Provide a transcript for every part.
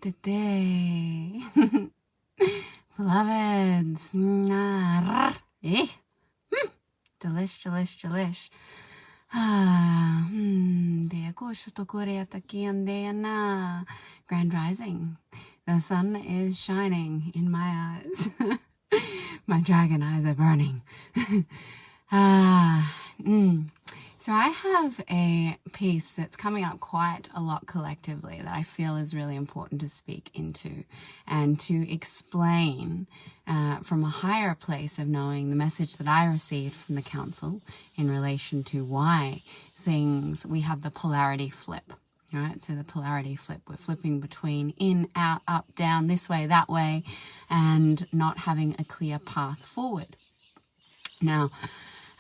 today. Beloveds. Delish. Grand Rising. The sun is shining in my eyes. My dragon eyes are burning. So I have a piece that's coming up quite a lot collectively that I feel is really important to speak into and to explain from a higher place of knowing the message that I received from the council in relation to why we have the polarity flip. Right, so the polarity flip, we're flipping between in, out, up, down, this way, that way, and not having a clear path forward. Now,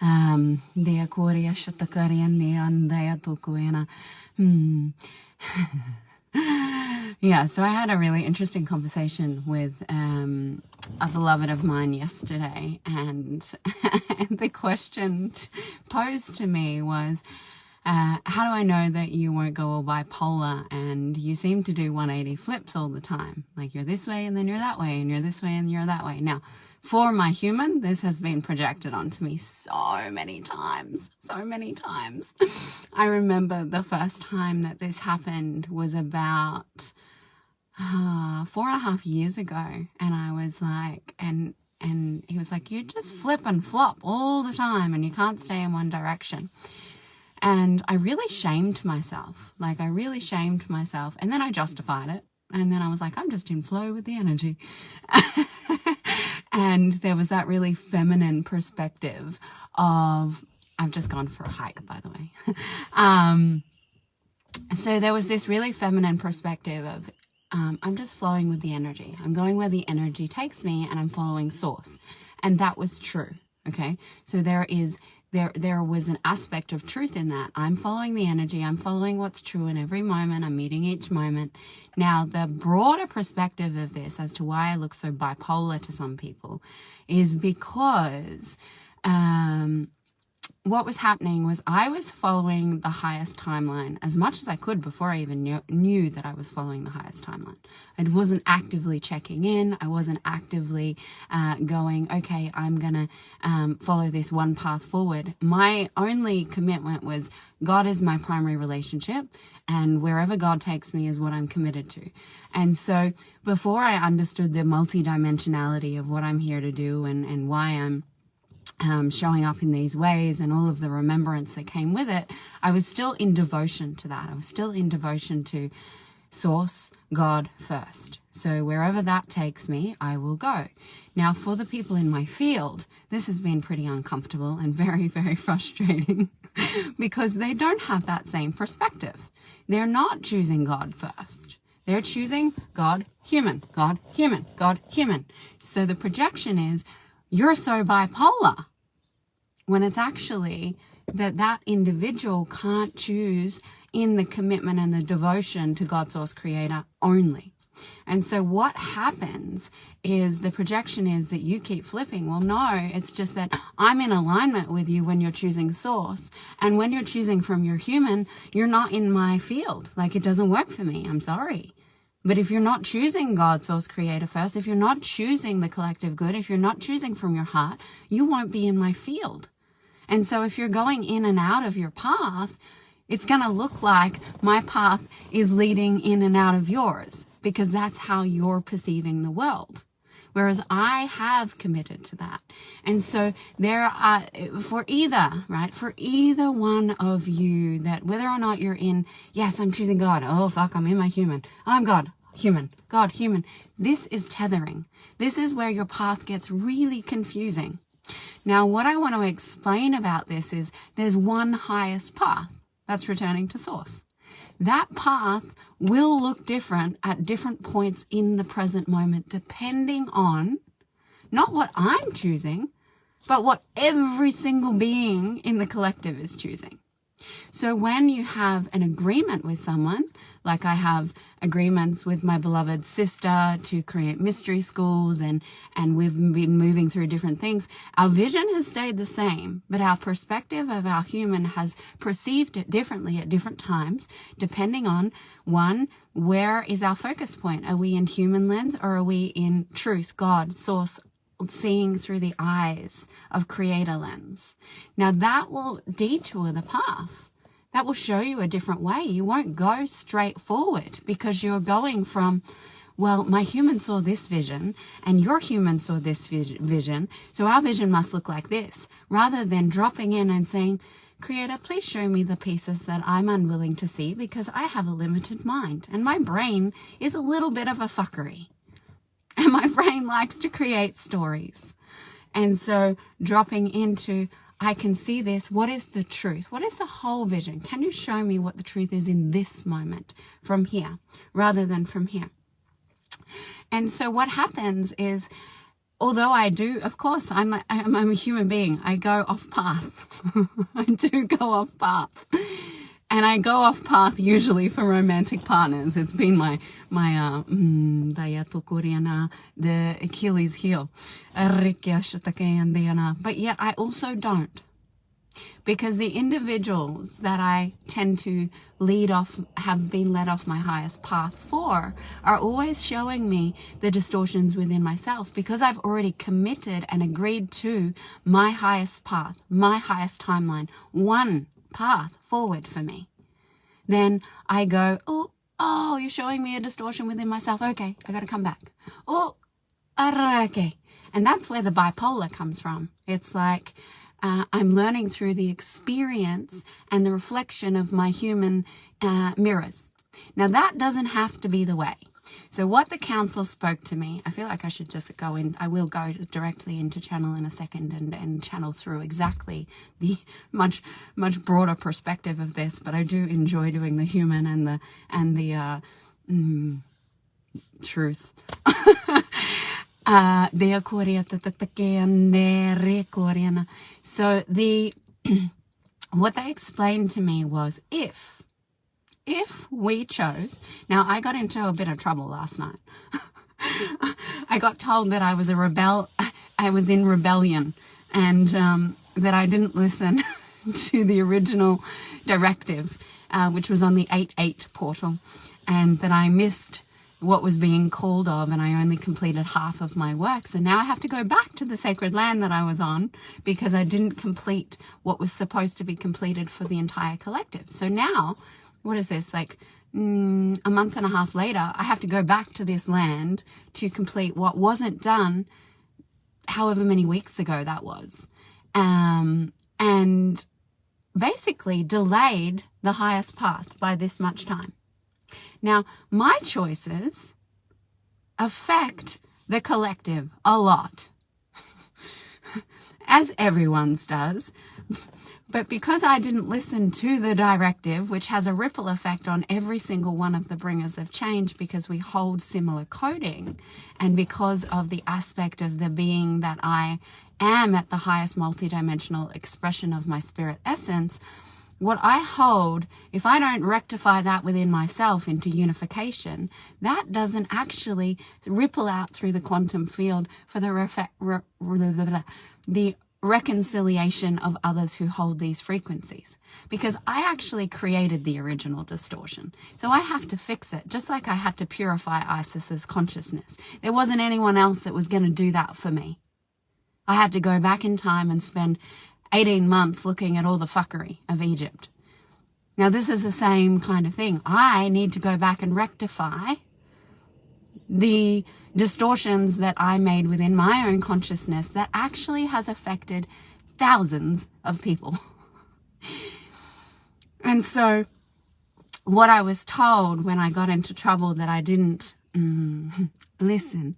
yeah, so I had a really interesting conversation with a beloved of mine yesterday, and the question posed to me was, how do I know that you won't go all bipolar and you seem to do 180 flips all the time? Like you're this way and then you're that way and you're this way and you're that way. Now, for my human, this has been projected onto me so many times. I remember the first time that this happened was about 4.5 years ago. And I was like, and he was like, you just flip and flop all the time and you can't stay in one direction. And I really shamed myself. And then I justified it. And then I was like, I'm just in flow with the energy. And there was that really feminine perspective of, I've just gone for a hike, by the way. So there was this really feminine perspective of, I'm just flowing with the energy. I'm going where the energy takes me and I'm following source. And that was true. Okay. So there was an aspect of truth in that. I'm following the energy. I'm following what's true in every moment. I'm meeting each moment. Now, the broader perspective of this as to why I look so bipolar to some people is because what was happening was I was following the highest timeline as much as I could before I even knew that I was following the highest timeline. I wasn't actively checking in. I wasn't actively going, okay, I'm going to follow this one path forward. My only commitment was God is my primary relationship, and wherever God takes me is what I'm committed to. And so before I understood the multidimensionality of what I'm here to do and why I'm showing up in these ways and all of the remembrance that came with it, I was still in devotion to that. I was still in devotion to source, God first. So wherever that takes me, I will go. Now, for the people in my field, this has been pretty uncomfortable and very, very frustrating because they don't have that same perspective. They're not choosing God first. They're choosing God, human, God, human, God, human. So the projection is, you're so bipolar, when it's actually that individual can't choose in the commitment and the devotion to God, source, creator only. And so what happens is the projection is that you keep flipping. Well, no, it's just that I'm in alignment with you when you're choosing source. And when you're choosing from your human, you're not in my field. Like, it doesn't work for me. I'm sorry. But if you're not choosing God, source, creator first, if you're not choosing the collective good, if you're not choosing from your heart, you won't be in my field. And so if you're going in and out of your path, it's going to look like my path is leading in and out of yours, because that's how you're perceiving the world. Whereas I have committed to that. And so there are, for either one of you, that whether or not you're in, yes, I'm choosing God. Oh, fuck, I'm in my human. I'm God, human, God, human. This is tethering. This is where your path gets really confusing. Now, what I want to explain about this is there's one highest path. That's returning to source. That path will look different at different points in the present moment, depending on not what I'm choosing, but what every single being in the collective is choosing. So when you have an agreement with someone, like I have agreements with my beloved sister to create mystery schools, and we've been moving through different things, our vision has stayed the same, but our perspective of our human has perceived it differently at different times, depending on, one, where is our focus point? Are we in human lens, or are we in truth, God, source, seeing through the eyes of creator lens? Now that will detour the path. That will show you a different way. You won't go straight forward because you're going from, well, my human saw this vision and your human saw this vision, so our vision must look like this, rather than dropping in and saying, Creator, please show me the pieces that I'm unwilling to see because I have a limited mind and my brain is a little bit of a fuckery. And my brain likes to create stories. And so dropping into, I can see this. What is the truth? What is the whole vision? Can you show me what the truth is in this moment from here rather than from here? And so what happens is, although I do, of course, I'm a human being. I go off path. I do go off path. And I go off path usually for romantic partners. It's been my the Achilles heel. But yet I also don't. Because the individuals that I tend to have been led off my highest path for, are always showing me the distortions within myself, because I've already committed and agreed to my highest path, my highest timeline, one path forward for me. Then I go, oh, you're showing me a distortion within myself. Okay, I got to come back. Okay. And that's where the bipolar comes from. It's like I'm learning through the experience and the reflection of my human mirrors. Now, that doesn't have to be the way. So what the council spoke to me, I feel like I should just go in. I will go directly into channel in a second and channel through exactly the much broader perspective of this. But I do enjoy doing the human and the truth. So what they explained to me was, if we chose, now I got into a bit of trouble last night. I got told that I was I was in rebellion, and that I didn't listen to the original directive, which was on the 8.8 portal, and that I missed what was being called of, and I only completed half of my work. So now I have to go back to the sacred land that I was on because I didn't complete what was supposed to be completed for the entire collective. So now, what is this, like a month and a half later, I have to go back to this land to complete what wasn't done however many weeks ago that was. And basically delayed the highest path by this much time. Now, my choices affect the collective a lot, as everyone's does. But because I didn't listen to the directive, which has a ripple effect on every single one of the bringers of change, because we hold similar coding, and because of the aspect of the being that I am at the highest multidimensional expression of my spirit essence, what I hold, if I don't rectify that within myself into unification, that doesn't actually ripple out through the quantum field for the reconciliation of others who hold these frequencies. Because I actually created the original distortion. So I have to fix it, just like I had to purify Isis's consciousness. There wasn't anyone else that was going to do that for me. I had to go back in time and spend 18 months looking at all the fuckery of Egypt. Now, this is the same kind of thing. I need to go back and rectify the distortions that I made within my own consciousness that actually has affected thousands of people. And so what I was told when I got into trouble that I didn't listen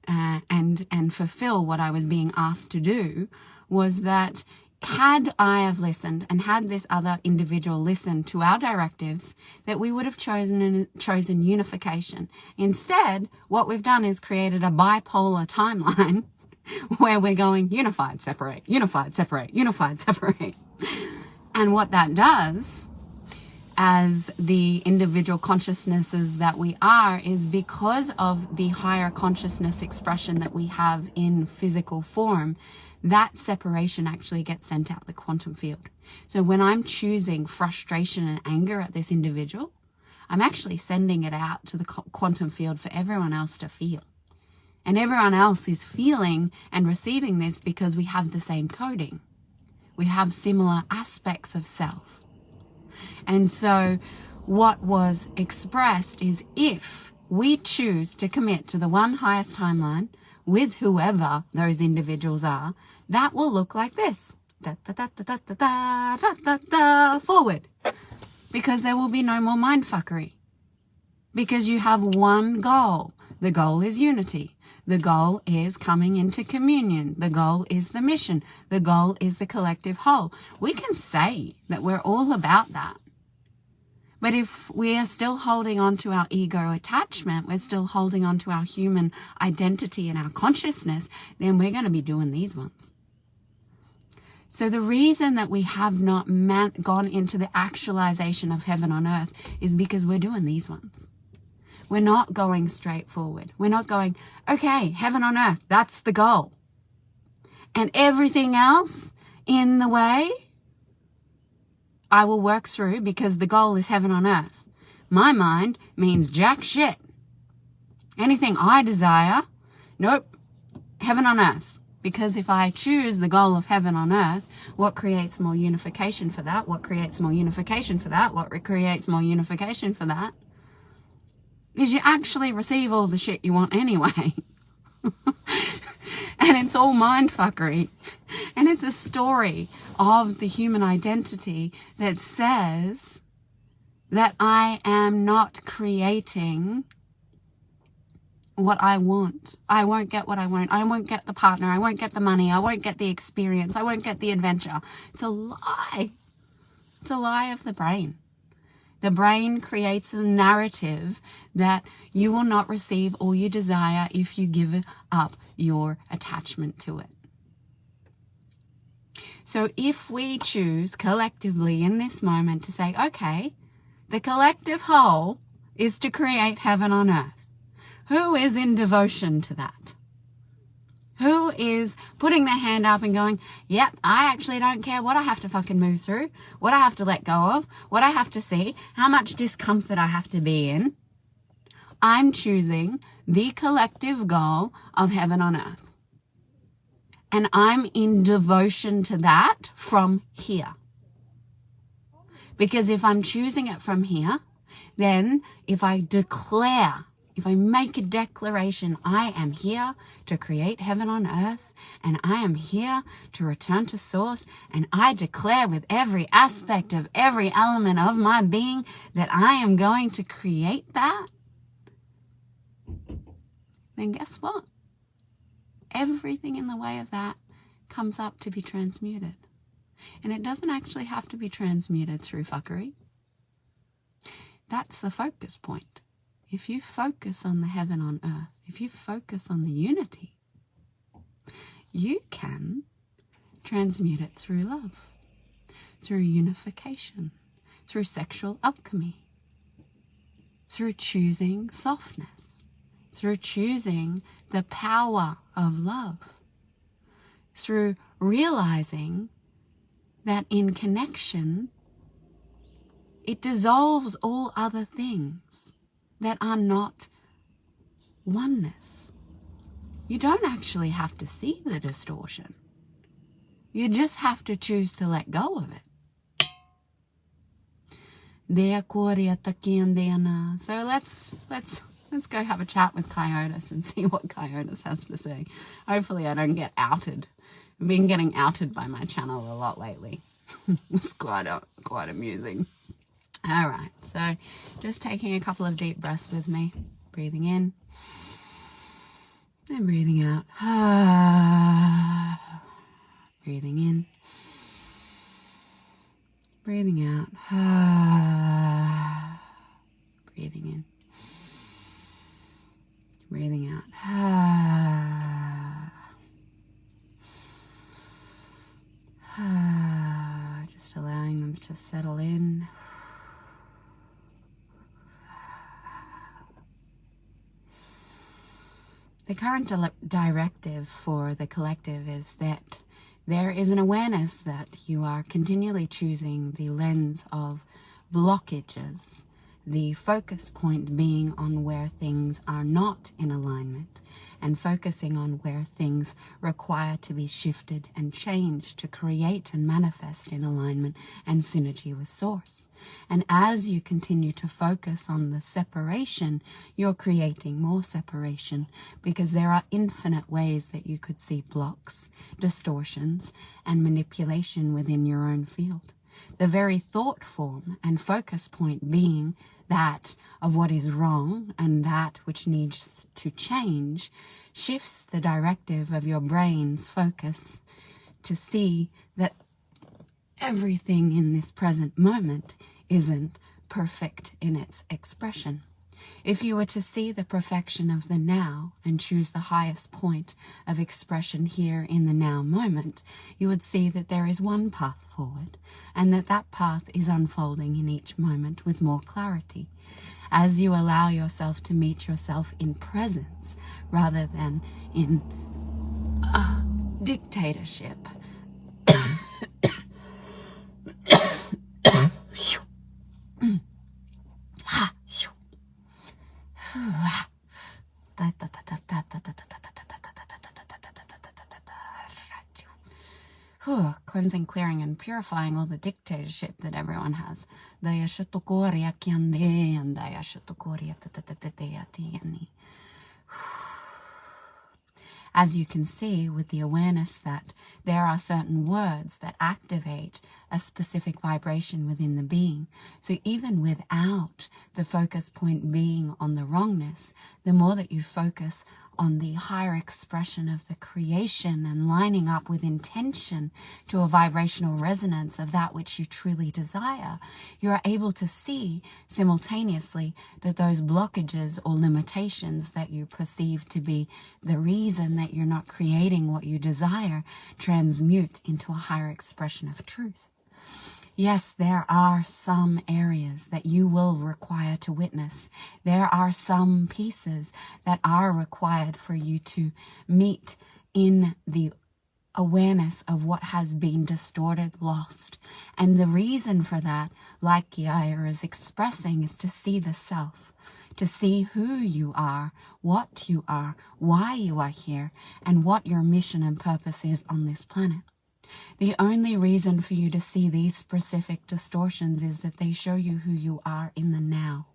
and fulfill what I was being asked to do was that had I have listened and had this other individual listened to our directives, that we would have chosen unification. Instead, what we've done is created a bipolar timeline where we're going unified, separate, unified, separate, unified, separate. And what that does, as the individual consciousnesses that we are, is because of the higher consciousness expression that we have in physical form, that separation actually gets sent out the quantum field. So when I'm choosing frustration and anger at this individual, I'm actually sending it out to the quantum field for everyone else to feel. And everyone else is feeling and receiving this because we have the same coding. We have similar aspects of self. And so what was expressed is, if we choose to commit to the one highest timeline with whoever those individuals are, that will look like this. Da, da, da, da, da, da, da, da, da, forward. Because there will be no more mindfuckery. Because you have one goal. The goal is unity. The goal is coming into communion. The goal is the mission. The goal is the collective whole. We can say that we're all about that. But if we are still holding on to our ego attachment, we're still holding on to our human identity and our consciousness, then we're going to be doing these ones. So the reason that we have not gone into the actualization of heaven on earth is because we're doing these ones. We're not going straight forward. We're not going, okay, heaven on earth, that's the goal. And everything else in the way, I will work through, because the goal is heaven on earth. My mind means jack shit. Anything I desire, nope, heaven on earth. Because if I choose the goal of heaven on earth, what creates more unification for that? What creates more unification for that? What creates more unification for that? Is you actually receive all the shit you want anyway. And it's all mindfuckery. And it's a story of the human identity that says that I am not creating what I want. I won't get what I want. I won't get the partner. I won't get the money. I won't get the experience. I won't get the adventure. It's a lie. It's a lie of the brain. The brain creates a narrative that you will not receive all you desire if you give up your attachment to it. So if we choose collectively in this moment to say, okay, the collective whole is to create heaven on earth. Who is in devotion to that? Who is putting their hand up and going, yep, I actually don't care what I have to fucking move through, what I have to let go of, what I have to see, how much discomfort I have to be in. I'm choosing the collective goal of heaven on earth. And I'm in devotion to that from here. Because if I'm choosing it from here, then if I make a declaration, I am here to create heaven on earth, and I am here to return to source, and I declare with every aspect of every element of my being that I am going to create that, then guess what? Everything in the way of that comes up to be transmuted. And it doesn't actually have to be transmuted through fuckery. That's the focus point. If you focus on the heaven on earth, if you focus on the unity, you can transmute it through love, through unification, through sexual alchemy, through choosing softness, through choosing the power of love, through realizing that in connection, it dissolves all other things that are not oneness. You don't actually have to see the distortion. You just have to choose to let go of it. So let's go have a chat with Coyotes and see what Coyotes has to say. Hopefully I don't get outed. I've been getting outed by my channel a lot lately. It's quite amusing. All right, so just taking a couple of deep breaths with me. Breathing in and breathing out. Breathing in. Breathing out. Breathing in. Breathing out. Just allowing them to settle in. The current directive for the collective is that there is an awareness that you are continually choosing the lens of blockages, the focus point being on where things are not in alignment, and focusing on where things require to be shifted and changed to create and manifest in alignment and synergy with Source. And as you continue to focus on the separation, you're creating more separation, because there are infinite ways that you could see blocks, distortions, and manipulation within your own field. The very thought form and focus point being that of what is wrong and that which needs to change shifts the directive of your brain's focus to see that everything in this present moment isn't perfect in its expression. If you were to see the perfection of the now and choose the highest point of expression here in the now moment, you would see that there is one path forward, and that path is unfolding in each moment with more clarity. As you allow yourself to meet yourself in presence rather than in dictatorship. Cleansing, clearing, and purifying all the dictatorship that everyone has. As you can see, with the awareness that there are certain words that activate a specific vibration within the being. So even without the focus point being on the wrongness, the more that you focus on the higher expression of the creation and lining up with intention to a vibrational resonance of that which you truly desire, you are able to see simultaneously that those blockages or limitations that you perceive to be the reason that you're not creating what you desire transmute into a higher expression of truth. Yes, there are some areas that you will require to witness. There are some pieces that are required for you to meet in the awareness of what has been distorted, lost. And the reason for that, like Geeia is expressing, is to see the self, to see who you are, what you are, why you are here, and what your mission and purpose is on this planet. The only reason for you to see these specific distortions is that they show you who you are in the now.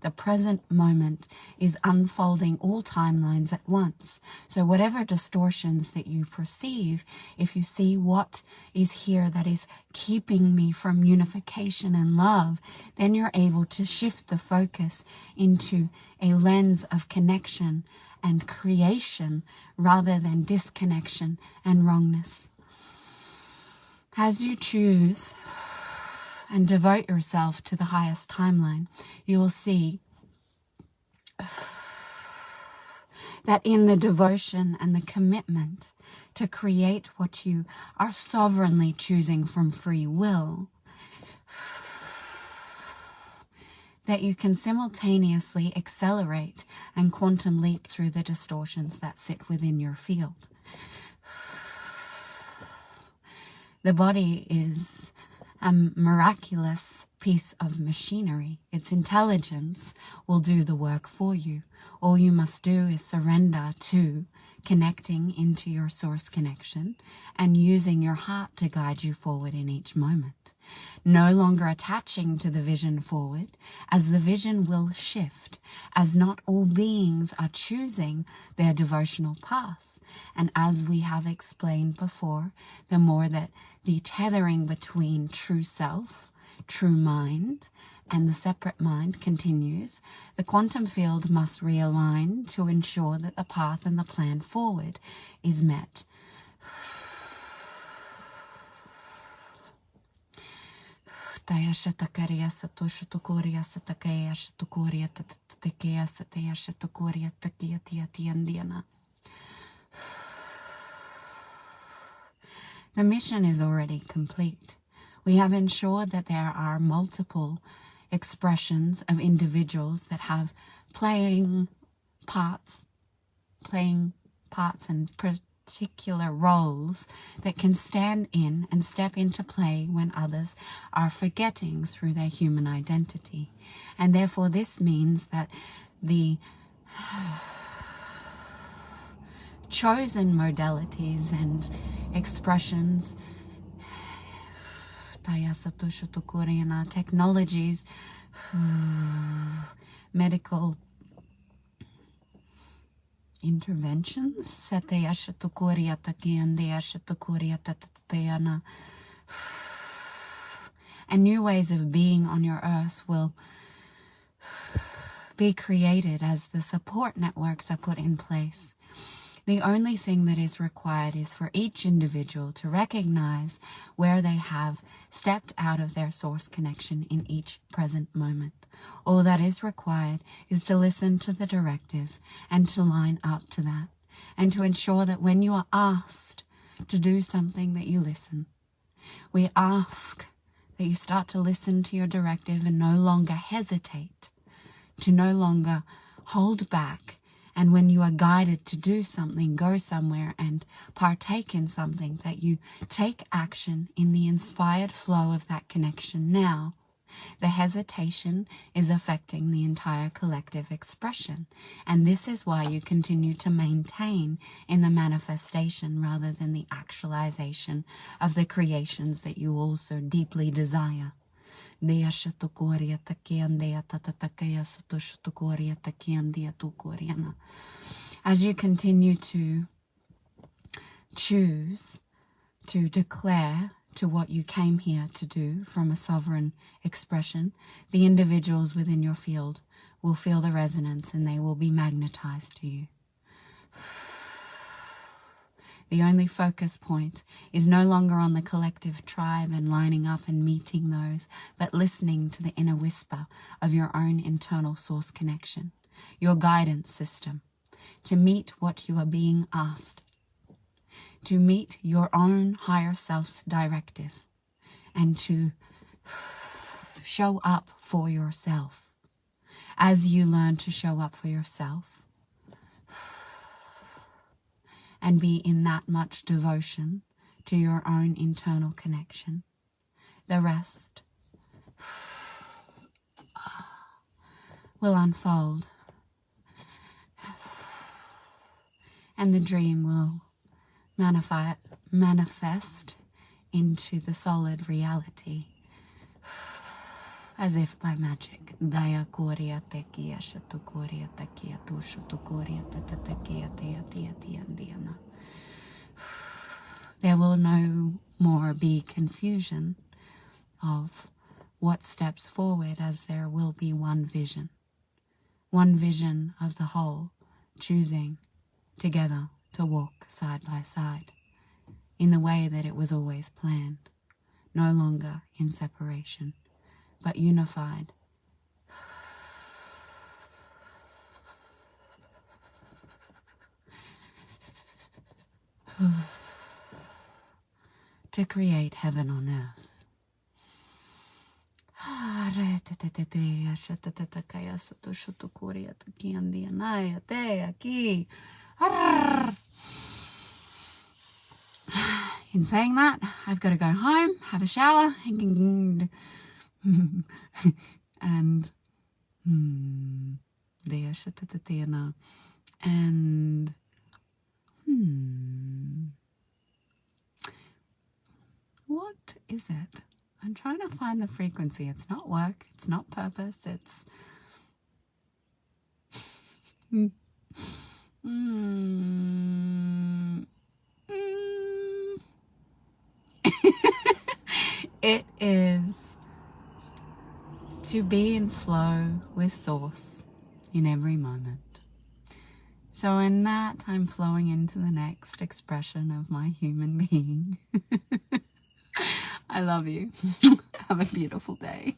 The present moment is unfolding all timelines at once. So whatever distortions that you perceive, if you see what is here that is keeping me from unification and love, then you're able to shift the focus into a lens of connection and creation rather than disconnection and wrongness. As you choose and devote yourself to the highest timeline, you will see that in the devotion and the commitment to create what you are sovereignly choosing from free will, that you can simultaneously accelerate and quantum leap through the distortions that sit within your field. The body is a miraculous piece of machinery. Its intelligence will do the work for you. All you must do is surrender to connecting into your source connection and using your heart to guide you forward in each moment. No longer attaching to the vision forward, as the vision will shift, as not all beings are choosing their devotional path. And as we have explained before, the more that the tethering between true self, true mind, and the separate mind continues, the quantum field must realign to ensure that the path and the plan forward is met. The mission is already complete. We have ensured that there are multiple expressions of individuals that have playing parts and particular roles that can stand in and step into play when others are forgetting through their human identity. And therefore this means that the chosen modalities and expressions, technologies, medical interventions, and new ways of being on your earth will be created as the support networks are put in place. The only thing that is required is for each individual to recognize where they have stepped out of their source connection in each present moment. All that is required is to listen to the directive and to line up to that, and to ensure that when you are asked to do something, that you listen. We ask that you start to listen to your directive and no longer hesitate, to no longer hold back. And when you are guided to do something, go somewhere and partake in something, that you take action in the inspired flow of that connection now. The hesitation is affecting the entire collective expression. And this is why you continue to maintain in the manifestation rather than the actualization of the creations that you also deeply desire. As you continue to choose to declare to what you came here to do from a sovereign expression, the individuals within your field will feel the resonance and they will be magnetized to you. The only focus point is no longer on the collective tribe and lining up and meeting those, but listening to the inner whisper of your own internal source connection, your guidance system, to meet what you are being asked, to meet your own higher self's directive, and to show up for yourself. As you learn to show up for yourself, and be in that much devotion to your own internal connection, the rest will unfold, and the dream will manifest into the solid reality, as if by magic. There will no more be confusion of what steps forward, as there will be one vision of the whole, choosing together to walk side by side in the way that it was always planned, no longer in separation, but unified. To create heaven on earth. In saying that, I've got to go home, have a shower, and what is it? I'm trying to find the frequency. It's not work, it's not purpose, it's it is to be in flow with Source in every moment. So in that, I'm flowing into the next expression of my human being. I love you. Have a beautiful day.